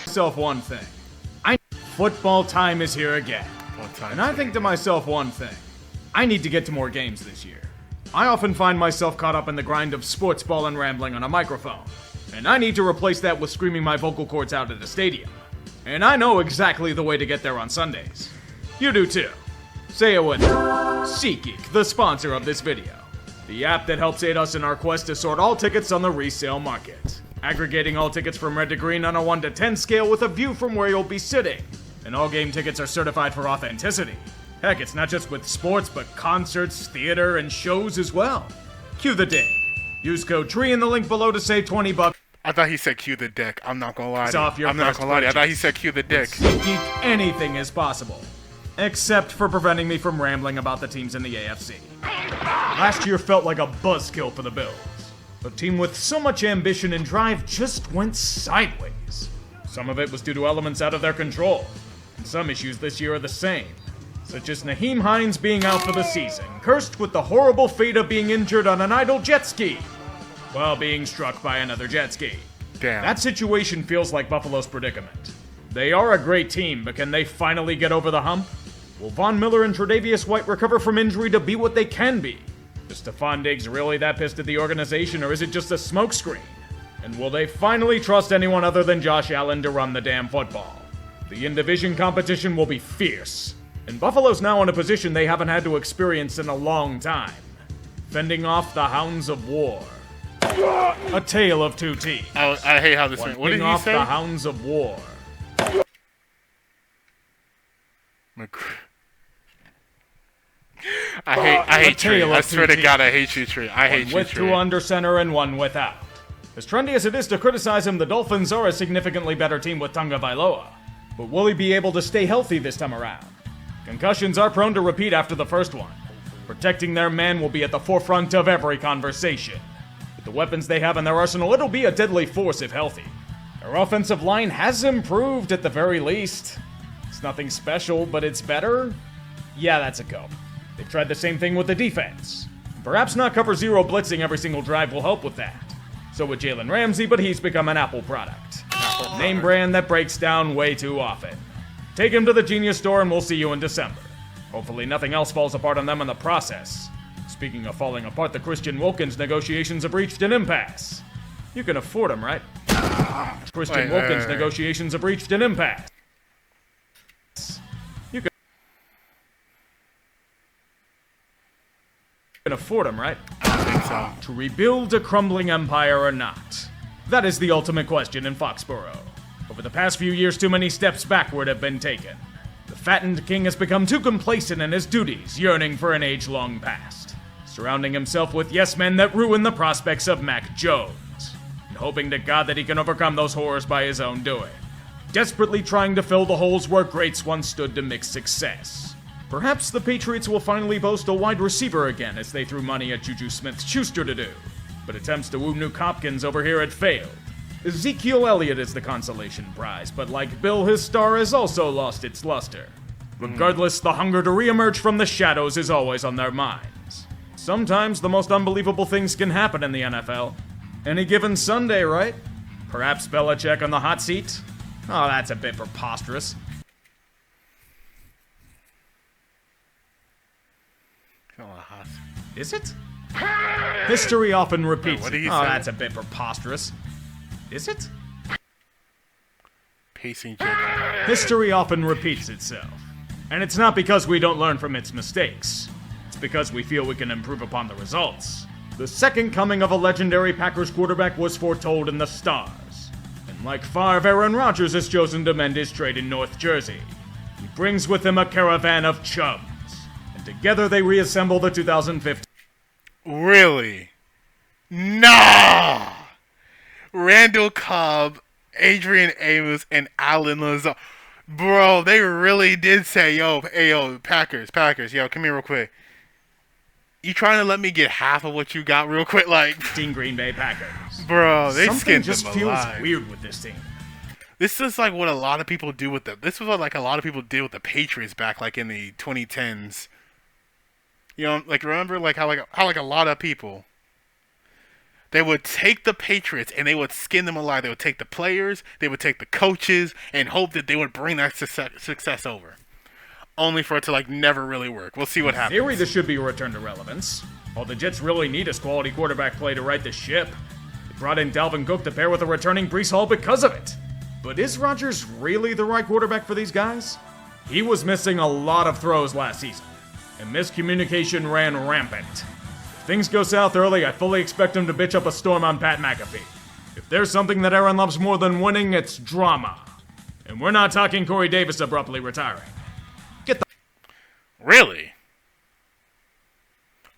Myself one thing. Football time is here again. And I think to myself one thing. I need to get to more games this year. I often find myself caught up in the grind of sports ball and rambling on a microphone. And I need to replace that with screaming my vocal cords out at a stadium. And I know exactly the way to get there on Sundays. You do too. Say it with me. SeatGeek, the sponsor of this video. The app that helps aid us in our quest to sort all tickets on the resale market. Aggregating all tickets from red to green on a 1 to 10 scale with a view from where you'll be sitting. And all game tickets are certified for authenticity. Heck, it's not just with sports, but concerts, theater, and shows as well. Cue the dick. Use code TREE in the link below to save $20. I thought he said cue the dick. I'm not gonna lie to you. I'm not gonna lie to you. I thought he said cue the dick. With SeatGeek, anything is possible. Except for preventing me from rambling about the teams in the AFC. Last year felt like a buzzkill for the Bills. A team with so much ambition and drive just went sideways. Some of it was due to elements out of their control. And some issues this year are the same. Such as Naheem Hines being out for the season, cursed with the horrible fate of being injured on an idle jet ski, while being struck by another jet ski. Damn. That situation feels like Buffalo's predicament. They are a great team, but can they finally get over the hump? Will Von Miller and Tre'Davious White recover from injury to be what they can be? Is Stephon Diggs really that pissed at the organization, or is it just a smokescreen? And will they finally trust anyone other than Josh Allen to run the damn football? The in-division competition will be fierce. And Buffalo's now in a position they haven't had to experience in a long time. Fending off the hounds of war. A tale of two teams. I hate how this went. What did he off say? The hounds of war. I hate Tree. I swear to God, I hate you, Tree. I hate you, One with Tree. two under center and one without. As trendy as it is to criticize him, the Dolphins are a significantly better team with Tonga Vailoa. But will he be able to stay healthy this time around? Concussions are prone to repeat after the first one. Protecting their man will be at the forefront of every conversation. With the weapons they have in their arsenal, it'll be a deadly force if healthy. Their offensive line has improved at the very least. It's nothing special, but it's better? Yeah, that's a go. They've tried the same thing with the defense. Perhaps not cover zero blitzing every single drive will help with that. So with Jalen Ramsey, but he's become an Apple product. Name brand that breaks down way too often. Take him to the Genius Store and we'll see you in December. Hopefully nothing else falls apart on them in the process. Speaking of falling apart, the Christian Wilkins negotiations have reached an impasse. You can afford him, right? Christian Wilkins negotiations have reached an impasse. You can afford him, right? I don't think so. To rebuild a crumbling empire or not? That is the ultimate question in Foxborough. Over the past few years, too many steps backward have been taken. The fattened king has become too complacent in his duties, yearning for an age-long past. Surrounding himself with yes-men that ruin the prospects of Mac Jones. And hoping to God that he can overcome those horrors by his own doing. Desperately trying to fill the holes where greats once stood to mix success. Perhaps the Patriots will finally boast a wide receiver again as they threw money at Juju Smith-Schuster to do. But attempts to woo Nuke Hopkins over here had failed. Ezekiel Elliott is the consolation prize, but like Bill, his star has also lost its luster. Regardless, the hunger to reemerge from the shadows is always on their minds. Sometimes the most unbelievable things can happen in the NFL. Any given Sunday, right? Perhaps Belichick on the hot seat? Oh, that's a bit preposterous. Is it? History often repeats. What did he say? That's a bit preposterous. Is it? Pacing joke. History often repeats itself. And it's not because we don't learn from its mistakes. It's because we feel we can improve upon the results. The second coming of a legendary Packers quarterback was foretold in the stars. And like Favre, Aaron Rodgers has chosen to mend his trade in North Jersey. He brings with him a caravan of chums. And together they reassemble the 2015. Really? Nah! Randall Cobb, Adrian Amos, and Alan Lazar. Bro, they really did say, yo, hey, yo, Packers, yo, come here real quick. You trying to let me get half of what you got real quick? Like, Team Green Bay Packers. Bro, they Something skinned just them feels alive. weird with this team. This is like what a lot of people do with the. This was what like a lot of people did with the Patriots back like in the 2010s You know, like remember like how a lot of people, they would take the Patriots and they would skin them alive. They would take the players, they would take the coaches, and hope that they would bring that success over. Only for it to like never really work. We'll see what happens. In theory, this should be a return to relevance. All the Jets really need is quality quarterback play to right the ship. They brought in Dalvin Cook to pair with a returning Breece Hall because of it. But is Rodgers really the right quarterback for these guys? He was missing a lot of throws last season, and miscommunication ran rampant. If things go south early, I fully expect him to bitch up a storm on Pat McAfee. If there's something that Aaron loves more than winning, it's drama. And we're not talking Corey Davis abruptly retiring. Really?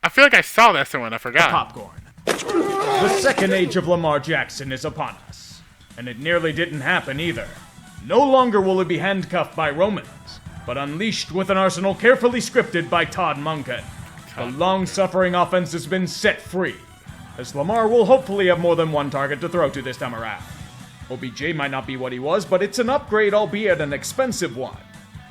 I feel like I saw that somewhere and I forgot. Popcorn. The second age of Lamar Jackson is upon us. And it nearly didn't happen either. No longer will he be handcuffed by Romans, but unleashed with an arsenal carefully scripted by Todd Monken. The long-suffering offense has been set free, as Lamar will hopefully have more than one target to throw to this time around. OBJ might not be what he was, but it's an upgrade, albeit an expensive one.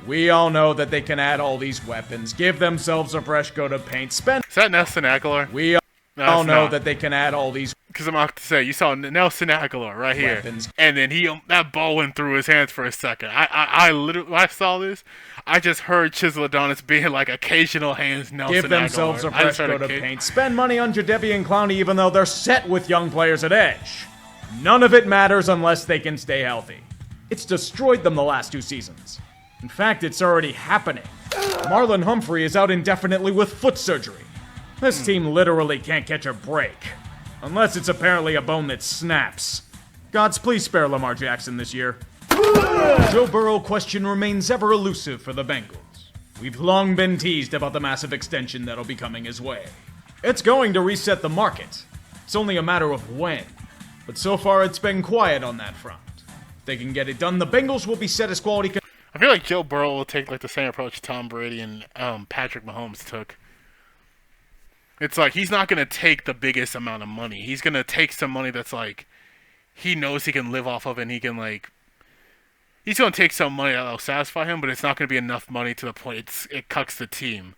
We all know that they can add all these weapons, give themselves a fresh coat of paint, spend... Is that Nelson Aguilar? We all know that they can add all these... Because I'm about to say, you saw Nelson Aguilar right here. Weapons. And then that ball went through his hands for a second. I literally, when I saw this, I just heard Chisel Adonis being like occasional hands Nelson Give themselves Aguilar. a fresh coat of paint, spend money on Jadeveon Clowney even though they're set with young players at edge. None of it matters unless they can stay healthy. It's destroyed them the last 2 seasons. In fact, it's already happening. Marlon Humphrey is out indefinitely with foot surgery. This team literally can't catch a break. Unless it's apparently a bone that snaps. Gods, please spare Lamar Jackson this year. Joe Burrow question remains ever elusive for the Bengals. We've long been teased about the massive extension that'll be coming his way. It's going to reset the market. It's only a matter of when. But so far it's been quiet on that front. If they can get it done, the Bengals will be set as quality... I feel like Joe Burrow will take like the same approach Tom Brady and Patrick Mahomes took. It's like he's not going to take the biggest amount of money. He's going to take some money that's like he knows he can live off of, and he can like he's going to take some money that'll satisfy him, but it's not going to be enough money to the point it cucks the team.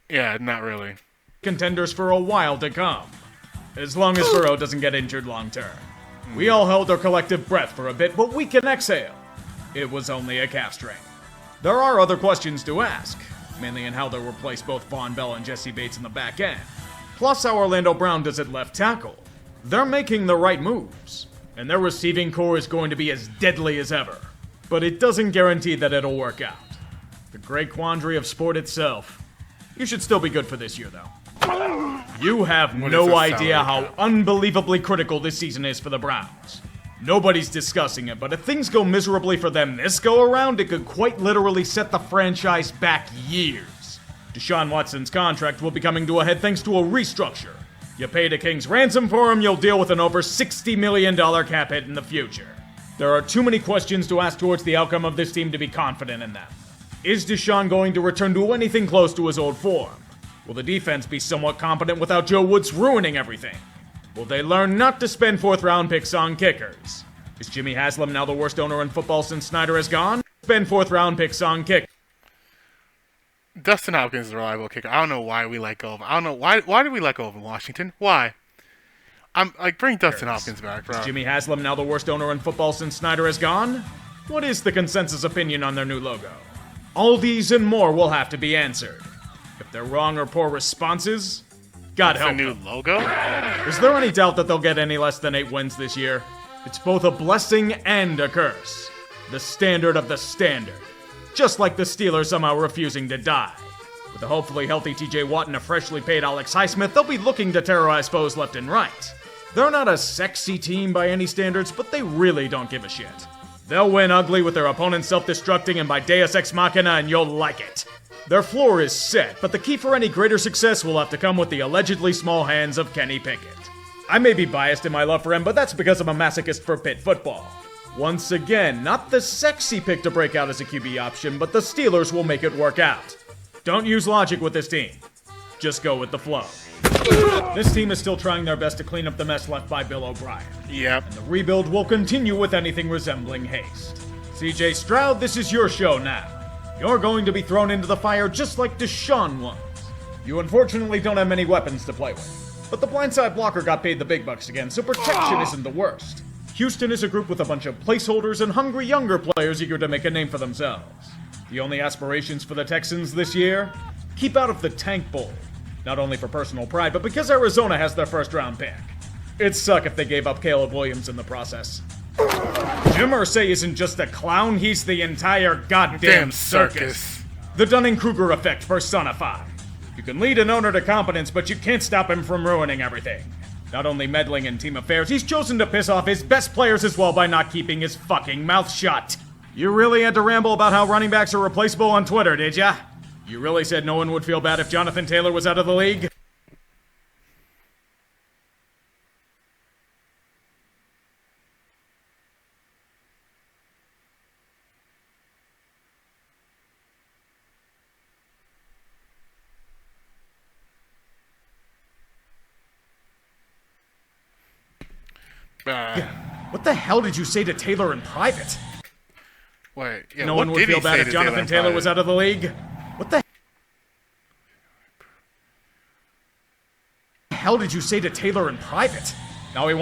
Yeah, not really. Contenders for a while to come. As long as Burrow doesn't get injured long term. We all held our collective breath for a bit, but we can exhale. It was only a calf strain. There are other questions to ask, mainly in how they'll replace both Von Bell and Jesse Bates in the back end. Plus how Orlando Brown does at left tackle. They're making the right moves, and their receiving core is going to be as deadly as ever. But it doesn't guarantee that it'll work out. The great quandary of sport itself. You should still be good for this year, though. You have no idea how unbelievably critical this season is for the Browns. Nobody's discussing it, but if things go miserably for them this go-around, it could quite literally set the franchise back years. Deshaun Watson's contract will be coming to a head thanks to a restructure. You paid a king's ransom for him, you'll deal with an over $60 million cap hit in the future. There are too many questions to ask towards the outcome of this team to be confident in them. Is Deshaun going to return to anything close to his old form? Will the defense be somewhat competent without Joe Woods ruining everything? Will they learn not to spend 4th-round picks on kickers? Is Jimmy Haslam now the worst owner in football since Snyder has gone? Spend 4th-round picks on kickers. Dustin Hopkins is a reliable kicker. I don't know why we let go of him. I don't know why did we let go of him, Washington? Why? I'm like, bring Dustin Hopkins back, bro. Is Jimmy Haslam now the worst owner in football since Snyder has gone? What is the consensus opinion on their new logo? All these and more will have to be answered. If they're wrong or poor responses, God help them. New logo? Is there any doubt that they'll get any less than 8 wins this year? It's both a blessing and a curse. The standard of the standard. Just like the Steelers somehow refusing to die. With a hopefully healthy TJ Watt and a freshly paid Alex Highsmith, they'll be looking to terrorize foes left and right. They're not a sexy team by any standards, but they really don't give a shit. They'll win ugly with their opponents self-destructing and by Deus Ex Machina, and you'll like it. Their floor is set, but the key for any greater success will have to come with the allegedly small hands of Kenny Pickett. I may be biased in my love for him, but that's because I'm a masochist for Pitt football. Once again, not the sexy pick to break out as a QB option, but the Steelers will make it work out. Don't use logic with this team. Just go with the flow. This team is still trying their best to clean up the mess left by Bill O'Brien. Yep. And the rebuild will continue with anything resembling haste. CJ Stroud, this is your show now. You're going to be thrown into the fire just like Deshaun was. You unfortunately don't have many weapons to play with. But the blindside blocker got paid the big bucks again, so protection isn't the worst. Houston is a group with a bunch of placeholders and hungry younger players eager to make a name for themselves. The only aspirations for the Texans this year? Keep out of the Tank Bowl. Not only for personal pride, but because Arizona has their first round pick. It'd suck if they gave up Caleb Williams in the process. Jim Irsay isn't just a clown, he's the entire goddamn circus. The Dunning-Kruger effect personified. You can lead an owner to competence, but you can't stop him from ruining everything. Not only meddling in team affairs, he's chosen to piss off his best players as well by not keeping his fucking mouth shut. You really had to ramble about how running backs are replaceable on Twitter, did ya? You really said no one would feel bad if Jonathan Taylor was out of the league? What the hell did you say to Taylor in private? Wait, yeah, no one would feel bad if Jonathan Taylor was out of the league? What the hell did you say to Taylor in private? Now he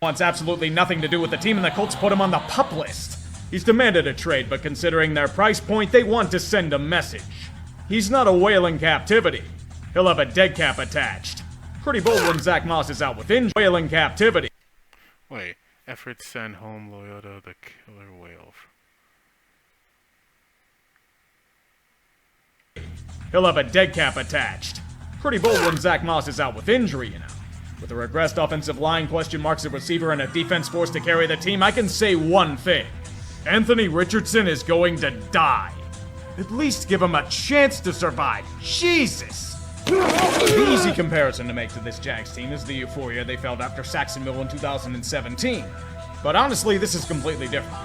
wants absolutely nothing to do with the team, and the Colts put him on the PUP list. He's demanded a trade, but considering their price point, they want to send a message. He's not a whale in captivity. He'll have a dead cap attached. Pretty bold when Zach Moss is out with injury. Whale in captivity. Wait, efforts send home Loyola the killer whale. He'll have a dead cap attached. Pretty bold when Zach Moss is out with injury, you know. With a regressed offensive line, question marks at receiver, and a defense forced to carry the team, I can say one thing. Anthony Richardson is going to die. At least give him a chance to survive. Jesus! The easy comparison to make to this Jags team is the euphoria they felt after Saxonville in 2017. But honestly, this is completely different.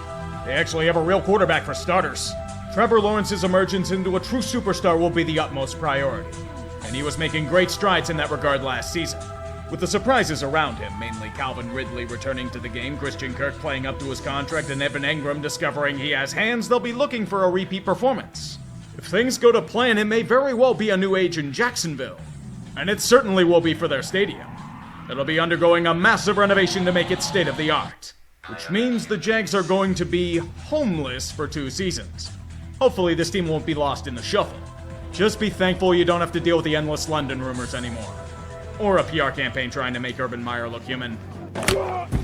They actually have a real quarterback for starters. Trevor Lawrence's emergence into a true superstar will be the utmost priority. And he was making great strides in that regard last season. With the surprises around him, mainly Calvin Ridley returning to the game, Christian Kirk playing up to his contract, and Evan Engram discovering he has hands, they'll be looking for a repeat performance. If things go to plan, it may very well be a new age in Jacksonville. And it certainly will be for their stadium. It'll be undergoing a massive renovation to make it state-of-the-art. Which means the Jags are going to be homeless for 2 seasons. Hopefully this team won't be lost in the shuffle. Just be thankful you don't have to deal with the endless London rumors anymore. Or a PR campaign trying to make Urban Meyer look human.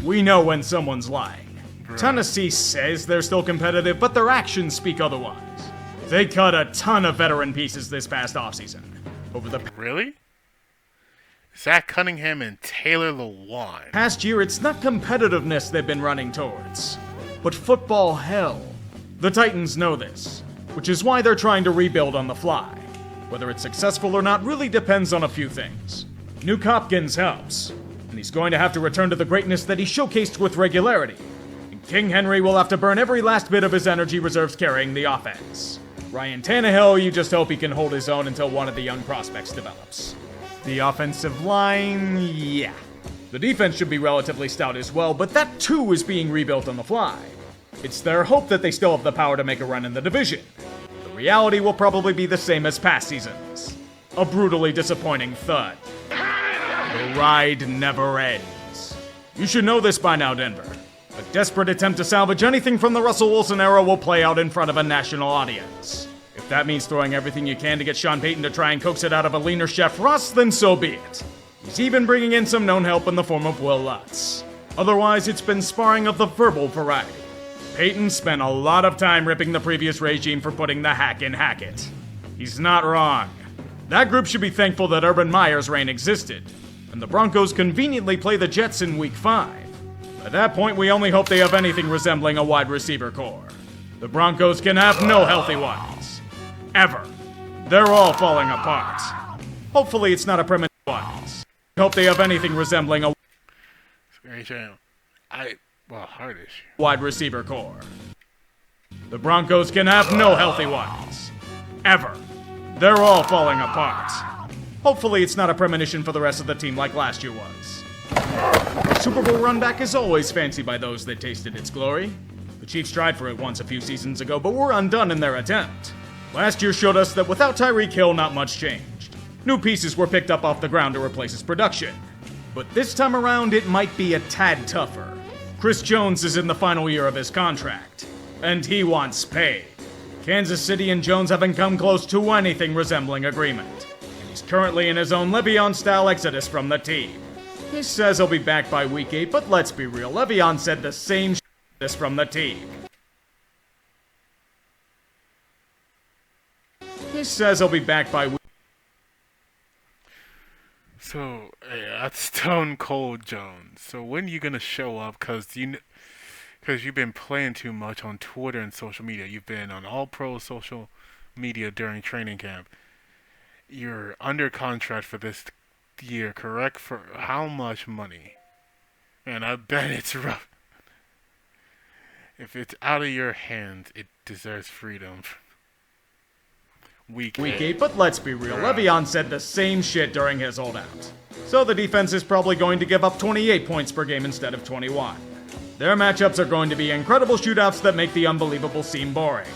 We know when someone's lying. Tennessee says they're still competitive, but their actions speak otherwise. They cut a ton of veteran pieces this past offseason. Over the Really? Zach Cunningham and Taylor Lewan. past year, it's not competitiveness they've been running towards, but football hell. The Titans know this, which is why they're trying to rebuild on the fly. Whether it's successful or not really depends on a few things. Nuke Hopkins helps, and he's going to have to return to the greatness that he showcased with regularity. And King Henry will have to burn every last bit of his energy reserves carrying the offense. Ryan Tannehill, you just hope he can hold his own until one of the young prospects develops. The offensive line, yeah. The defense should be relatively stout as well, but that too is being rebuilt on the fly. It's their hope that they still have the power to make a run in the division. The reality will probably be the same as past seasons. A brutally disappointing thud. The ride never ends. You should know this by now, Denver. A desperate attempt to salvage anything from the Russell Wilson era will play out in front of a national audience. If that means throwing everything you can to get Sean Payton to try and coax it out of a leaner Chef Russ, then so be it. He's even bringing in some known help in the form of Will Lutz. Otherwise, it's been sparring of the verbal variety. Payton spent a lot of time ripping the previous regime for putting the hack in Hackett. He's not wrong. That group should be thankful that Urban Meyer's reign existed, and the Broncos conveniently play the Jets in Week 5. At that point, we only hope they have anything resembling a wide receiver core. The Broncos can have no healthy ones. Ever. They're all falling apart. Hopefully it's not a primitive ones. Hope they have anything resembling a hardish wide receiver core. The Broncos can have no healthy ones. Ever. They're all falling apart. Hopefully it's not a premonition for the rest of the team like last year was. Super Bowl run back is always fancied by those that tasted its glory. The Chiefs tried for it once a few seasons ago, but were undone in their attempt. Last year showed us that without Tyreek Hill, not much changed. New pieces were picked up off the ground to replace his production. But this time around, it might be a tad tougher. Chris Jones is in the final year of his contract, and he wants paid. Kansas City and Jones haven't come close to anything resembling agreement. He's currently in his own Le'Veon-style exodus from the team. He says he'll be back by week 8, but let's be real, Le'Veon said the same this from the team. He says he'll be back by week. So, that's Stone Cold Jones. So when are you gonna show up? Cause you've been playing too much on Twitter and social media. You've been on all pro social media during training camp. You're under contract for this year, correct? For how much money? And I bet it's rough. If it's out of your hands, it deserves freedom. Week 8, but let's be real, Le'Veon said the same shit during his holdout. So the defense is probably going to give up 28 points per game instead of 21. Their matchups are going to be incredible shootouts that make the unbelievable seem boring.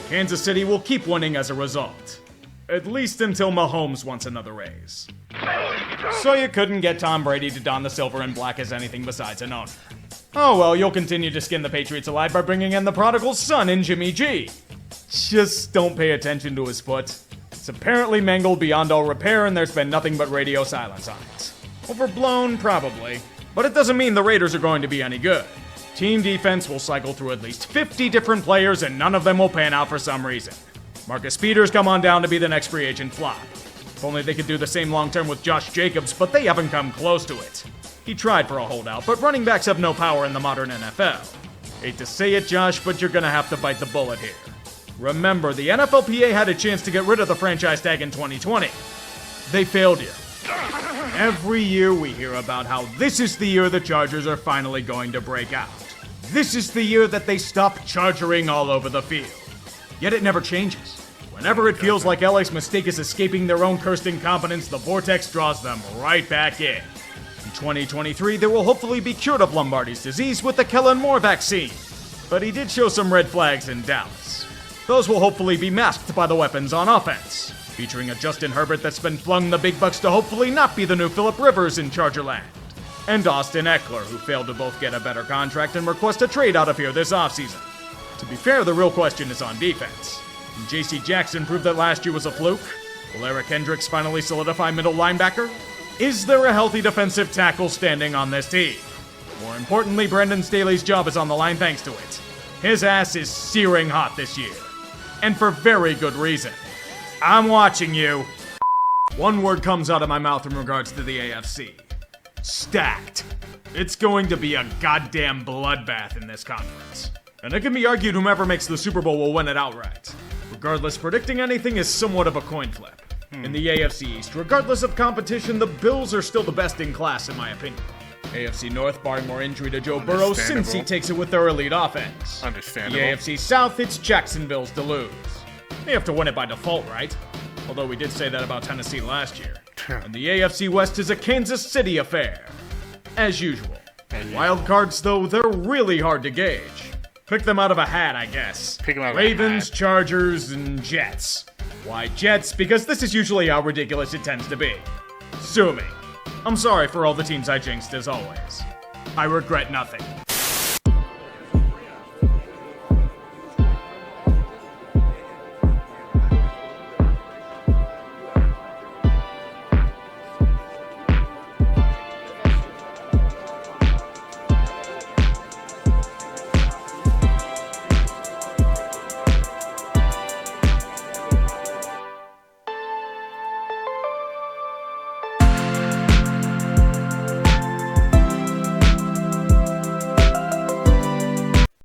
Kansas City will keep winning as a result. At least until Mahomes wants another raise. So you couldn't get Tom Brady to don the silver and black as anything besides an owner. Oh well, you'll continue to skin the Patriots alive by bringing in the prodigal son in Jimmy G. Just don't pay attention to his foot. It's apparently mangled beyond all repair and there's been nothing but radio silence on it. Overblown, probably. But it doesn't mean the Raiders are going to be any good. Team defense will cycle through at least 50 different players and none of them will pan out for some reason. Marcus Peters come on down to be the next free agent flop. If only they could do the same long term with Josh Jacobs, but they haven't come close to it. He tried for a holdout, but running backs have no power in the modern NFL. Hate to say it, Josh, but you're gonna have to bite the bullet here. Remember, the NFLPA had a chance to get rid of the franchise tag in 2020. They failed you. Every year we hear about how this is the year the Chargers are finally going to break out. This is the year that they stop chargering all over the field. Yet it never changes. Whenever it feels like LA's mistake is escaping their own cursed incompetence, the vortex draws them right back in. In 2023, they will hopefully be cured of Lombardi's disease with the Kellen Moore vaccine. But he did show some red flags in Dallas. Those will hopefully be masked by the weapons on offense, featuring a Justin Herbert that's been flung the big bucks to hopefully not be the new Phillip Rivers in Chargerland, and Austin Eckler, who failed to both get a better contract and request a trade out of here this offseason. To be fair, the real question is on defense. Can J.C. Jackson prove that last year was a fluke? Will Eric Hendricks finally solidify middle linebacker? Is there a healthy defensive tackle standing on this team? More importantly, Brandon Staley's job is on the line thanks to it. His ass is searing hot this year. And for very good reason. I'm watching you. One word comes out of my mouth in regards to the AFC. Stacked. It's going to be a goddamn bloodbath in this conference. And it can be argued whomever makes the Super Bowl will win it outright. Regardless, predicting anything is somewhat of a coin flip. In the AFC East, regardless of competition, the Bills are still the best in class in my opinion. AFC North, barring more injury to Joe Burrow, Cincy takes it with their elite offense. Understandable. The AFC South, it's Jacksonville's to lose. They have to win it by default, right? Although we did say that about Tennessee last year. And the AFC West is a Kansas City affair. As usual. Wild cards, though, they're really hard to gauge. Pick them out of a hat, I guess. Pick them out of Ravens, a hat. Chargers, and Jets. Why Jets? Because this is usually how ridiculous it tends to be. Sue me. I'm sorry for all the teams I jinxed as always. I regret nothing.